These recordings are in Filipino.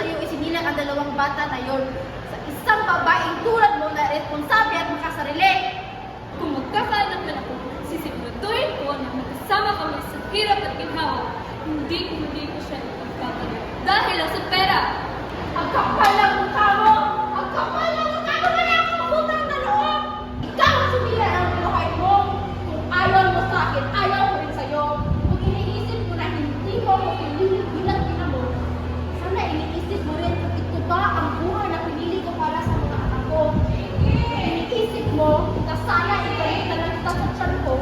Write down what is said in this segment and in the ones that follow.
sa'yo isinilang ang dalawang bata na yon sa isang babaeng tulad mo na responsable at makasarili. Kung magkakaanak man ako, sisiguraduhin ko na magkasama kami sa hirap at ginhawa. Hindi ko siya ipagpapalit. Dahil lang sa pera. Ang kapal ng mukha mo! Ang kapal ng mukha mo! Wala akong mabutang na loob! Ikaw ang sumila ng buhay mo! Kung ayaw mo sa akin, ayaw ko rin sa'yo. Kung iniisip mo na hindi mo ako pinili bilang ina mo, sana iniisip mo rin kung ito ba ang buhay na pinili ko para sa mga anak ko. Kung iniisip mo na sana ibalik na lang kita sa tiyan ko,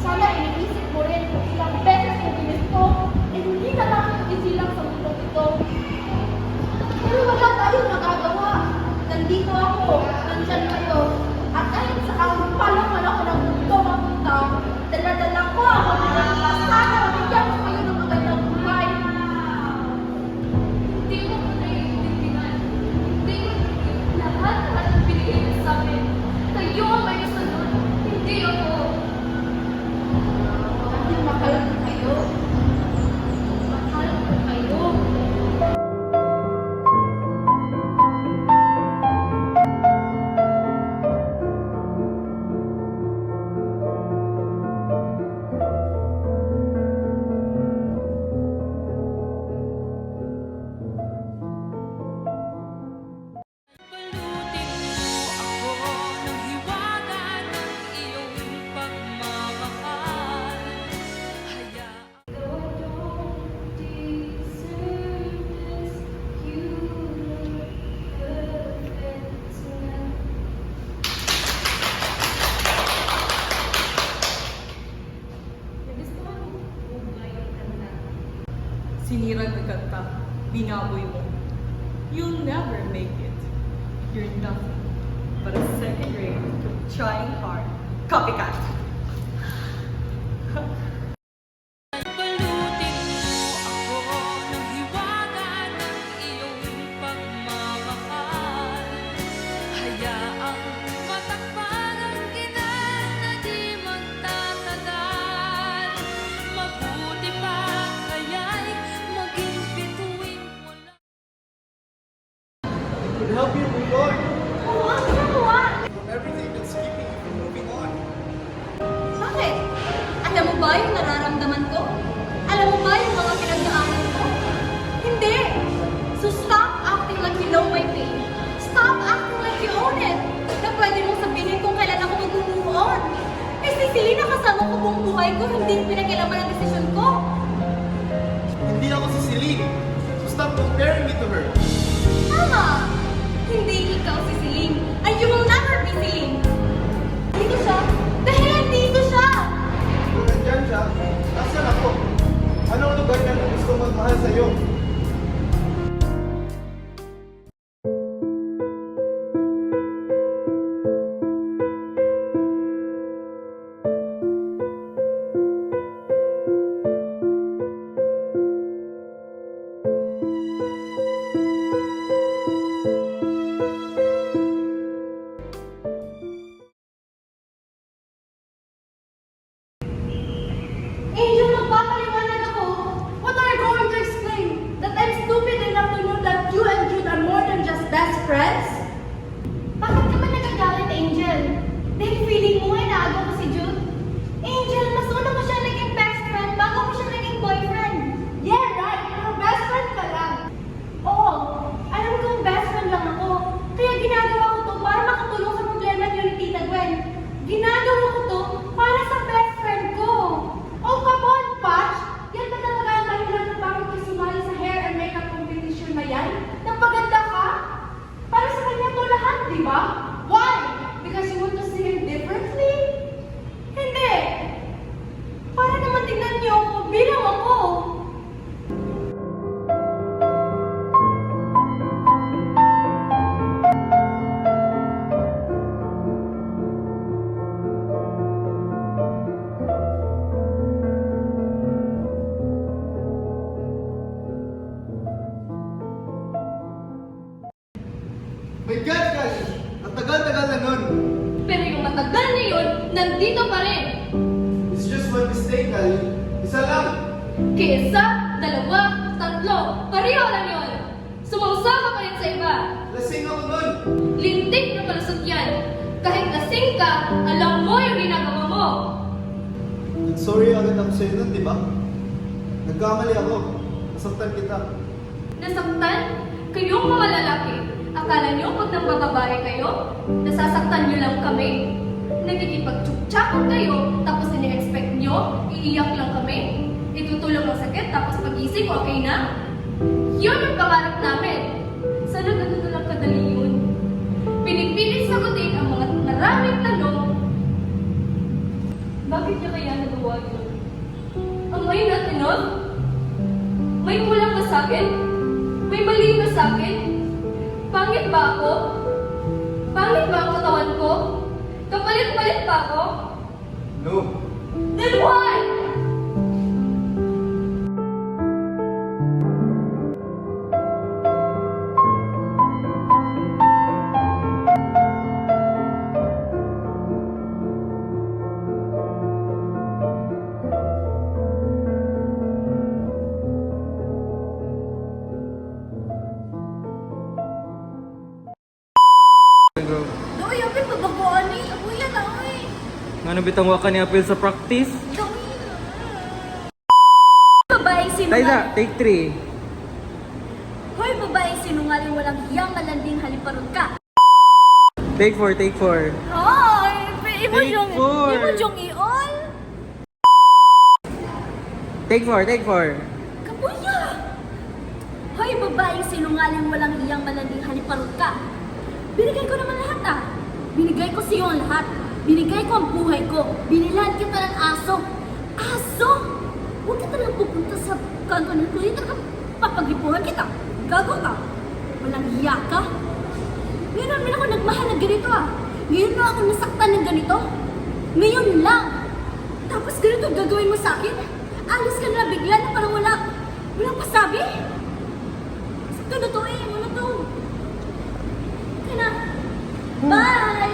sana iniisip mo rin kung ilang beses mo ginusto, hindi na lang isilang sa mundo ito. Pero wala tayong magagawa. Nandito ako, nandyan kayo. At kahit sa ang palang ako ng mundo mapunta, dala-dala ko ako ng sana mabigyan ko kayo ng magandang buhay. Hindi mo ko naiintindihan. Hindi mo lahat ng binigay niyo sa akin. Kayo ang may kasunod. Hindi ako. Hindi mahal ko kayo. Mahal ko kayo. Balutin mo ako ng hiwaga ng iyong pagmamahal. Though I don't deserve this, you look perfect tonight. Nagustuhan mo kung ngayong kanta. Sinirang na kanta, binaboy mo. You'll never make it. You're nothing but a second rate, trying hard, copycat. Balutin mo ako ng hiwaga ng iyong pagmamahal. Hayaang matakpan ang ginal na di magtatagal. Mabuti pa kaya'y maging bituin mo lang. Could help you move on Oo, ang ginagawa. from everything that's keeping you from moving on. Bakit? Alam mo ba yung nararamdaman ko? Alam mo ba yung mga pinagdaanan ko? Hindi! So stop acting like you know my pain. Stop acting like you own it. Na pwede mong sabihin kung kailan ako mag-move on. Eh si Celine kasama ko buong buhay ko, hindi pinag-ilaman ang desisyon ko. Hindi ako si Celine. So stop comparing me to her. Tama! Hindi ikaw si Celine. And you will never be Celine. Dito siya. Dahil dito siya! Kung nandyan siya, nasaan ako? Anong lugar na gusto magmahal sa'yo? Angel, magpapaliwanag ako. What are you going to explain? That I'm stupid enough to know that you and Jude are more than just best friends? Bakit ka ba nagagalit, Angel? Dahil feeling mo ay naagaw ko si Jude? Angel, mas una mo siya naging best friend bago mo siya naging boyfriend. Yeah, right. Pero best friend ka lang. Oo, alam kong best friend lang ako. Kaya ginagawa ko to para makatulong sa problema niyo ni Tita Gwen. Ginagawa ko to para sa best friend ko. Oh, come on, Patch! Yan ba talaga ang dahilan na bakit ka sumali sa hair and makeup competition na yan? Napaganda ka? Para sa kanya to lahat, di ba? Why? Because you want to see him differently? Hindi! Para naman tingnan niyo ako bilang ako. My God, guys! Ang tagal-tagal na nun. Pero yung matagal na yun, nandito pa rin. It's just one mistake, Kali. Isa lang. Kaya isa, dalawa, tatlo, pareho lang yun. Sumangsama ka rin sa iba. Lasing ako nun! Lintik na palusot yan. Kahit lasing ka, alam mo yung ginagawa mo. Sorry agad ako sa'yo nun, di ba? Nagkamali ako. Nasaktan kita. Nasaktan? Kayong mga lalaki, akala nyo pag nang bababae kayo, nasasaktan nyo lang kami? Nagkikipag-tsuktsakan kayo, tapos ini-expect nyo, iiyak lang kami? Itutulog ang sakit, tapos pagising, okay na? Yun ang pangarap namin. Sana ganun na lang kadali yun. Pinipilit sagutin ang mga maraming tanong. Bakit niya kaya nagawa yun? Am I not enough? May kulang ba sa akin? May mali ba sa akin? Pangit ba ako? Pangit ba ang katawan ko? Kapalit-palit ba ako? No. Then why? Doy, apil pabagoan ni. Abuya na, oy. Ngano bitang wa ka ni apil sa practice? Babae Tayza, take 3. Hoy, babae sinungaling walang hiyang malanding haliparot ka. Take 4, take 4. Hoy, imo Take yung four. imo yung iol. Take 4, take 4. Kabuya. Hoy, babae sinungaling walang hiyang malanding haliparot ka. Binigay ko naman lahat ah. Binigay ko sa iyo ang lahat. Binigay ko ang buhay ko. Binilan kita ng aso. Aso? Huwag ka talagang pupunta sa kanto ng kuya. Talagang papaglipuhan kita. Gago ka. Walang hiya ka. Ngayon namin ako nagmahal ng ganito ah. Ngayon na ako nasaktan ng ganito. Ngayon lang. Tapos ganito gagawin mo sa akin? Alis ka na bigla na parang walang pasabi? Sakto na to eh. Wala to. Kaya na. Bye!